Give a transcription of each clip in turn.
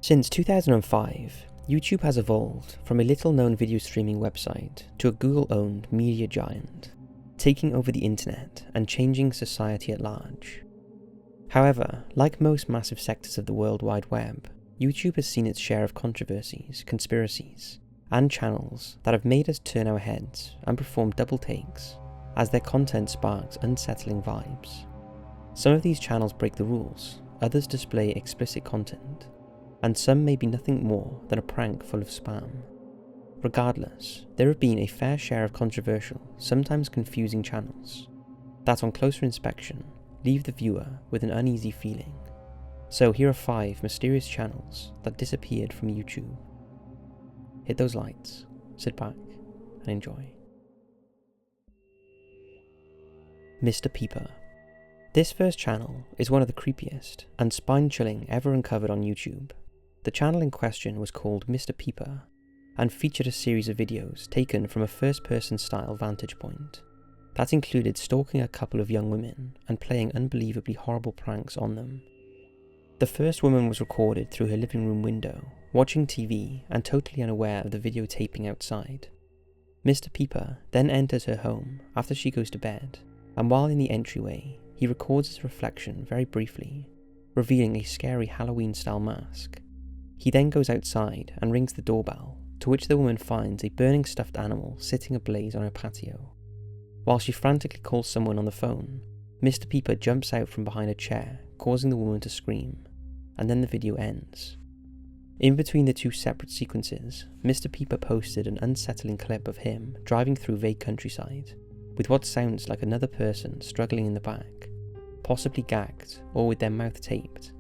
Since 2005, YouTube has evolved from a little-known video streaming website to a Google-owned media giant, taking over the internet and changing society at large. However, like most massive sectors of the World Wide Web, YouTube has seen its share of controversies, conspiracies, and channels that have made us turn our heads and perform double takes as their content sparks unsettling vibes. Some of these channels break the rules, others display explicit content, and some may be nothing more than a prank full of spam. Regardless, there have been a fair share of controversial, sometimes confusing channels that on closer inspection leave the viewer with an uneasy feeling. So here are 5 mysterious channels that disappeared from YouTube. Hit those lights, sit back, and enjoy. Mr. Peeper. This first channel is one of the creepiest and spine-chilling ever uncovered on YouTube. The channel in question was called Mr. Peeper and featured a series of videos taken from a first-person style vantage point that included stalking a couple of young women and playing unbelievably horrible pranks on them. The first woman was recorded through her living room window, watching TV and totally unaware of the videotaping outside. Mr. Peeper then enters her home after she goes to bed, and while in the entryway, he records his reflection very briefly, revealing a scary Halloween-style mask. He then goes outside and rings the doorbell, to which the woman finds a burning stuffed animal sitting ablaze on her patio. While she frantically calls someone on the phone, Mr. Peeper jumps out from behind a chair, causing the woman to scream, and then the video ends. In between the 2 separate sequences, Mr. Peeper posted an unsettling clip of him driving through vague countryside, with what sounds like another person struggling in the back, possibly gagged or with their mouth taped.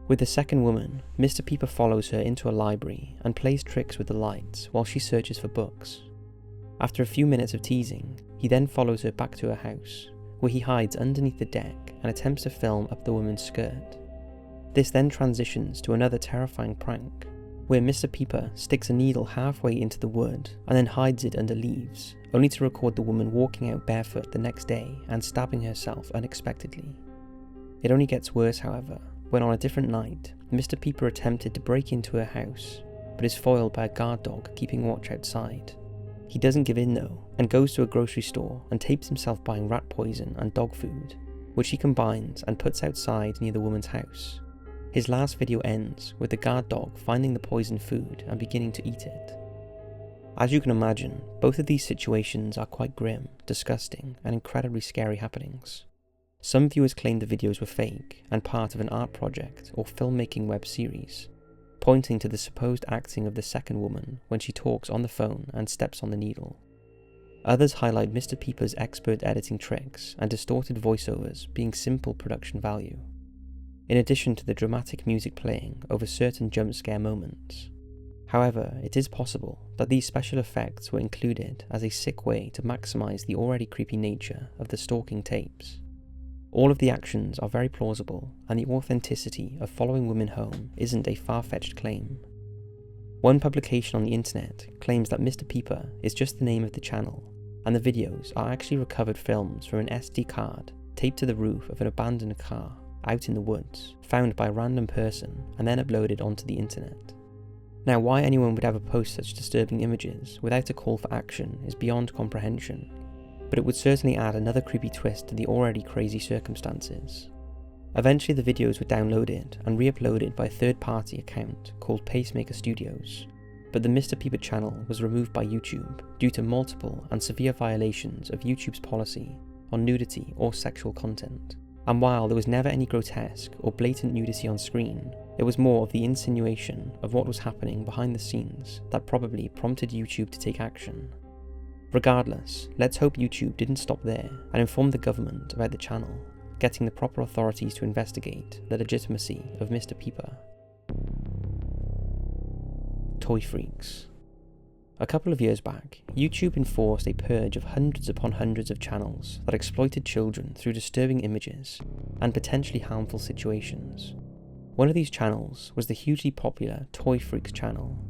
With the second woman, Mr. Peeper follows her into a library and plays tricks with the lights while she searches for books. After a few minutes of teasing, he then follows her back to her house, where he hides underneath the deck and attempts to film up the woman's skirt. This then transitions to another terrifying prank, where Mr. Peeper sticks a needle halfway into the wood and then hides it under leaves, only to record the woman walking out barefoot the next day and stabbing herself unexpectedly. It only gets worse, however, when on a different night, Mr. Peeper attempted to break into her house, but is foiled by a guard dog keeping watch outside. He doesn't give in though, and goes to a grocery store and tapes himself buying rat poison and dog food, which he combines and puts outside near the woman's house. His last video ends with the guard dog finding the poisoned food and beginning to eat it. As you can imagine, both of these situations are quite grim, disgusting, and incredibly scary happenings. Some viewers claim the videos were fake and part of an art project or filmmaking web series, pointing to the supposed acting of the second woman when she talks on the phone and steps on the needle. Others highlight Mr. Peeper's expert editing tricks and distorted voiceovers being simple production value, in addition to the dramatic music playing over certain jump scare moments. However, it is possible that these special effects were included as a sick way to maximize the already creepy nature of the stalking tapes. All of the actions are very plausible, and the authenticity of following women home isn't a far-fetched claim. One publication on the internet claims that Mr. Peeper is just the name of the channel, and the videos are actually recovered films from an SD card taped to the roof of an abandoned car out in the woods, found by a random person and then uploaded onto the internet. Now, why anyone would ever post such disturbing images without a call for action is beyond comprehension, but it would certainly add another creepy twist to the already crazy circumstances. Eventually the videos were downloaded and re-uploaded by a third-party account called Pacemaker Studios, but the Mr. Peeper channel was removed by YouTube due to multiple and severe violations of YouTube's policy on nudity or sexual content. And while there was never any grotesque or blatant nudity on screen, it was more of the insinuation of what was happening behind the scenes that probably prompted YouTube to take action. Regardless, let's hope YouTube didn't stop there and informed the government about the channel, getting the proper authorities to investigate the legitimacy of Mr. Peeper. Toy freaks. A couple of years back, YouTube enforced a purge of hundreds upon hundreds of channels that exploited children through disturbing images and potentially harmful situations. One of these channels was the hugely popular Toy Freaks channel.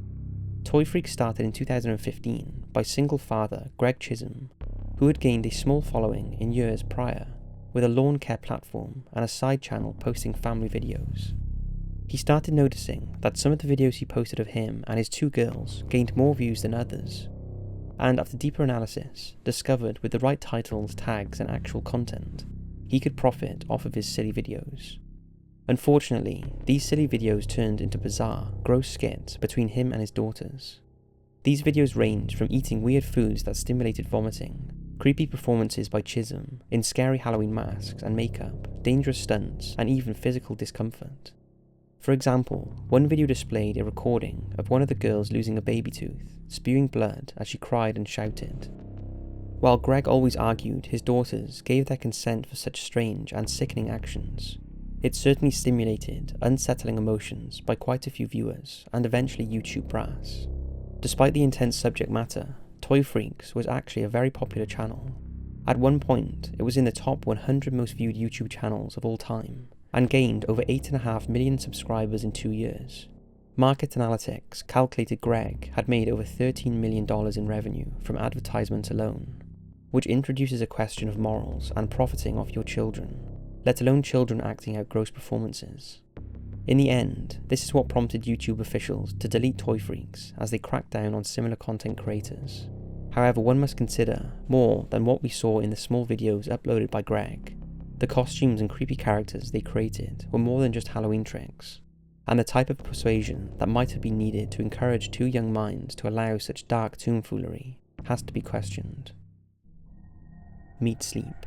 Toy Freaks started in 2015 by single father Greg Chisholm, who had gained a small following in years prior, with a lawn care platform and a side channel posting family videos. He started noticing that some of the videos he posted of him and his 2 girls gained more views than others, and after deeper analysis, discovered with the right titles, tags and actual content, he could profit off of his silly videos. Unfortunately, these silly videos turned into bizarre, gross skits between him and his daughters. These videos ranged from eating weird foods that stimulated vomiting, creepy performances by Chez in scary Halloween masks and makeup, dangerous stunts, and even physical discomfort. For example, one video displayed a recording of one of the girls losing a baby tooth, spewing blood as she cried and shouted. While Greg always argued his daughters gave their consent for such strange and sickening actions, it certainly stimulated unsettling emotions by quite a few viewers and eventually YouTube brass. Despite the intense subject matter, Toy Freaks was actually a very popular channel. At one point, it was in the top 100 most viewed YouTube channels of all time, and gained over 8.5 million subscribers in 2 years. Market Analytics calculated Greg had made over $13 million in revenue from advertisements alone, which introduces a question of morals and profiting off your children, let alone children acting out gross performances. In the end, this is what prompted YouTube officials to delete Toy Freaks as they cracked down on similar content creators. However, one must consider more than what we saw in the small videos uploaded by Greg. The costumes and creepy characters they created were more than just Halloween tricks, and the type of persuasion that might have been needed to encourage 2 young minds to allow such dark tomfoolery has to be questioned. Meat Sleep.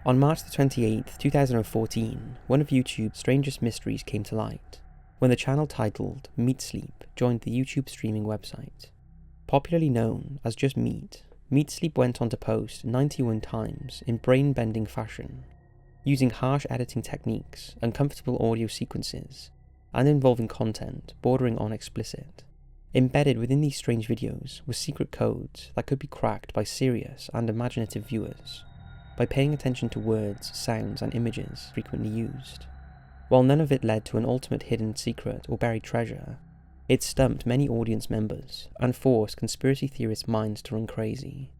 On March 28, 2014, one of YouTube's strangest mysteries came to light, when the channel titled Meat Sleep joined the YouTube streaming website. Popularly known as just Meat, Meat Sleep went on to post 91 times in brain-bending fashion, using harsh editing techniques, uncomfortable audio sequences, and involving content bordering on explicit. Embedded within these strange videos were secret codes that could be cracked by serious and imaginative viewers, by paying attention to words, sounds, and images frequently used. While none of it led to an ultimate hidden secret or buried treasure, it stumped many audience members and forced conspiracy theorists' minds to run crazy.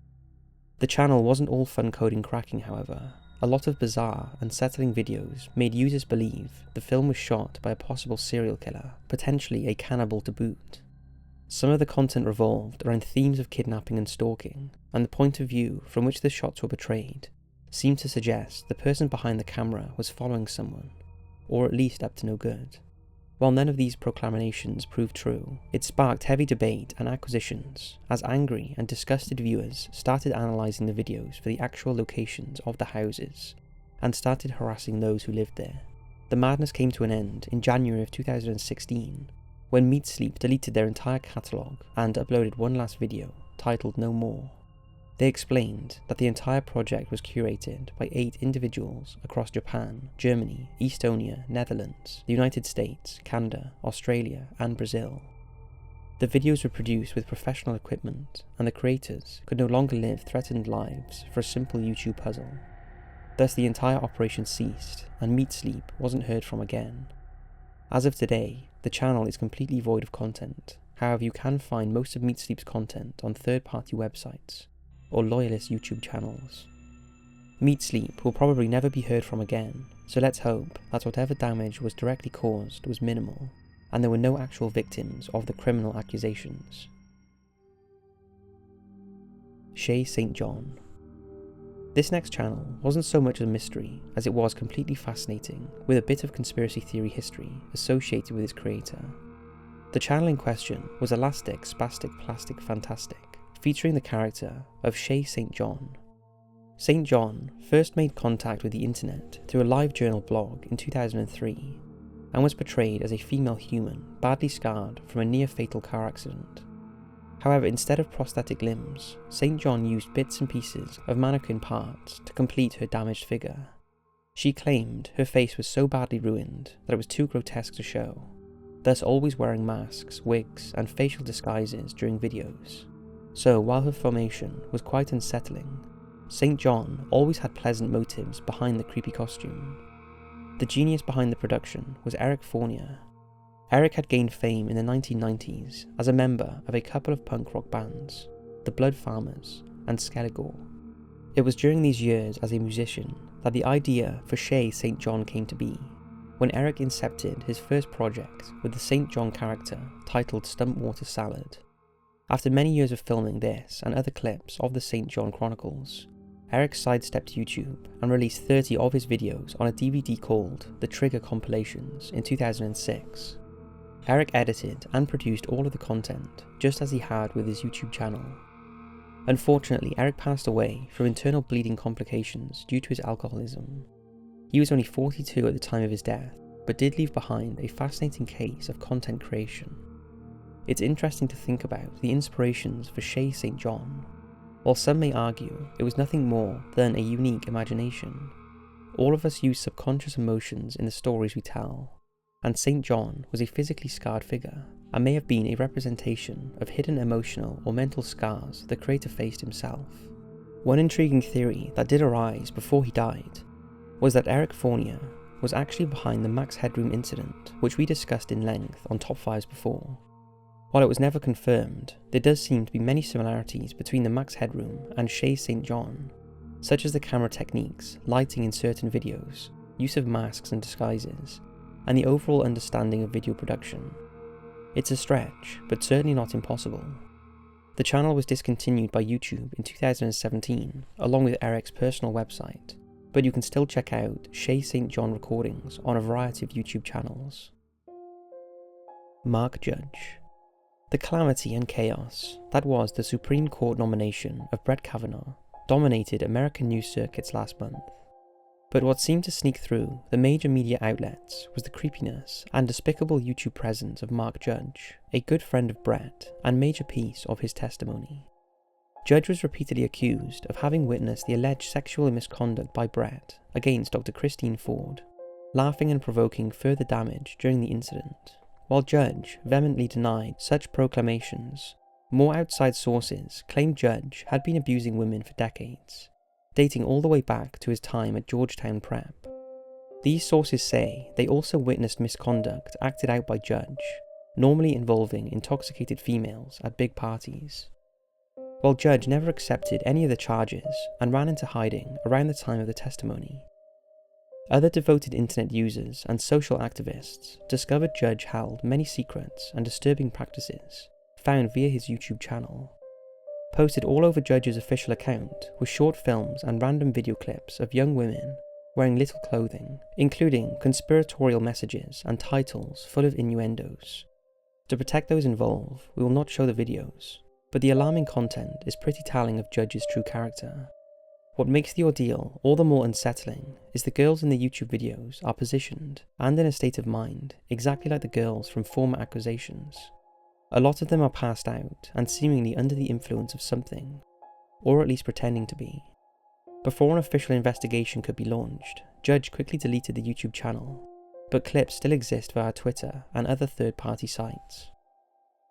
The channel wasn't all fun coding cracking, however. A lot of bizarre, unsettling videos made users believe the film was shot by a possible serial killer, potentially a cannibal to boot. Some of the content revolved around themes of kidnapping and stalking, and the point of view from which the shots were portrayed seemed to suggest the person behind the camera was following someone, or at least up to no good. While none of these proclamations proved true, it sparked heavy debate and acquisitions as angry and disgusted viewers started analysing the videos for the actual locations of the houses and started harassing those who lived there. The madness came to an end in January of 2016 when Meat Sleep deleted their entire catalogue and uploaded one last video titled No More. They explained that the entire project was curated by 8 individuals across Japan, Germany, Estonia, Netherlands, the United States, Canada, Australia, and Brazil. The videos were produced with professional equipment, and the creators could no longer live threatened lives for a simple YouTube puzzle. Thus the entire operation ceased, and Meat Sleep wasn't heard from again. As of today, the channel is completely void of content. However, you can find most of Meat Sleep's content on third-party websites or loyalist YouTube channels. Meat Sleep will probably never be heard from again, so let's hope that whatever damage was directly caused was minimal, and there were no actual victims of the criminal accusations. Chez St. John. This next channel wasn't so much a mystery as it was completely fascinating, with a bit of conspiracy theory history associated with its creator. The channel in question was Elastic Spastic Plastic Fantastic, featuring the character of Chez St. John. St. John first made contact with the internet through a LiveJournal blog in 2003, and was portrayed as a female human badly scarred from a near-fatal car accident. However, instead of prosthetic limbs, St. John used bits and pieces of mannequin parts to complete her damaged figure. She claimed her face was so badly ruined that it was too grotesque to show, thus always wearing masks, wigs, and facial disguises during videos. So, while her formation was quite unsettling, St. John always had pleasant motives behind the creepy costume. The genius behind the production was Eric Fournier. Eric had gained fame in the 1990s as a member of a couple of punk rock bands, the Blood Farmers and Skellige. It was during these years as a musician that the idea for Chez St. John came to be. when Eric incepted his first project with the St. John character titled Stumpwater Salad. After many years of filming this and other clips of the St. John Chronicles, Eric sidestepped YouTube and released 30 of his videos on a DVD called The Trigger Compilations in 2006. Eric edited and produced all of the content, just as he had with his YouTube channel. Unfortunately, Eric passed away from internal bleeding complications due to his alcoholism. He was only 42 at the time of his death, but did leave behind a fascinating case of content creation. It's interesting to think about the inspirations for Chez St. John. While some may argue it was nothing more than a unique imagination, all of us use subconscious emotions in the stories we tell, and St. John was a physically scarred figure, and may have been a representation of hidden emotional or mental scars the creator faced himself. One intriguing theory that did arise before he died was that Eric Fournier was actually behind the Max Headroom incident, which we discussed in length on Top 5s before. While it was never confirmed, there does seem to be many similarities between the Max Headroom and Chez St. John, such as the camera techniques, lighting in certain videos, use of masks and disguises, and the overall understanding of video production. It's a stretch, but certainly not impossible. The channel was discontinued by YouTube in 2017, along with Eric's personal website, but you can still check out Chez St. John recordings on a variety of YouTube channels. Mark Judge. The calamity and chaos that was the Supreme Court nomination of Brett Kavanaugh dominated American news circuits last month. But what seemed to sneak through the major media outlets was the creepiness and despicable YouTube presence of Mark Judge, a good friend of Brett and major piece of his testimony. Judge was repeatedly accused of having witnessed the alleged sexual misconduct by Brett against Dr. Christine Ford, laughing and provoking further damage during the incident. While Judge vehemently denied such proclamations, more outside sources claimed Judge had been abusing women for decades, dating all the way back to his time at Georgetown Prep. These sources say they also witnessed misconduct acted out by Judge, normally involving intoxicated females at big parties. While Judge never accepted any of the charges and ran into hiding around the time of the testimony, other devoted internet users and social activists discovered Judge held many secrets and disturbing practices found via his YouTube channel. Posted all over Judge's official account were short films and random video clips of young women wearing little clothing, including conspiratorial messages and titles full of innuendos. To protect those involved, we will not show the videos, but the alarming content is pretty telling of Judge's true character. What makes the ordeal all the more unsettling is the girls in the YouTube videos are positioned and in a state of mind exactly like the girls from former accusations. A lot of them are passed out and seemingly under the influence of something, or at least pretending to be. Before an official investigation could be launched, Judge quickly deleted the YouTube channel, but clips still exist via Twitter and other third-party sites.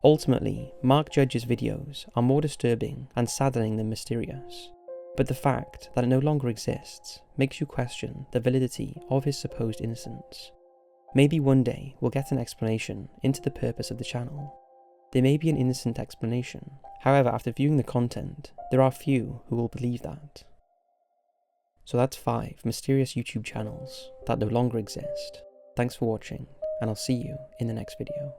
Ultimately, Mark Judge's videos are more disturbing and saddening than mysterious, but the fact that it no longer exists makes you question the validity of his supposed innocence. Maybe one day we'll get an explanation into the purpose of the channel. There may be an innocent explanation, however after viewing the content, there are few who will believe that. So that's 5 mysterious YouTube channels that no longer exist. Thanks for watching, and I'll see you in the next video.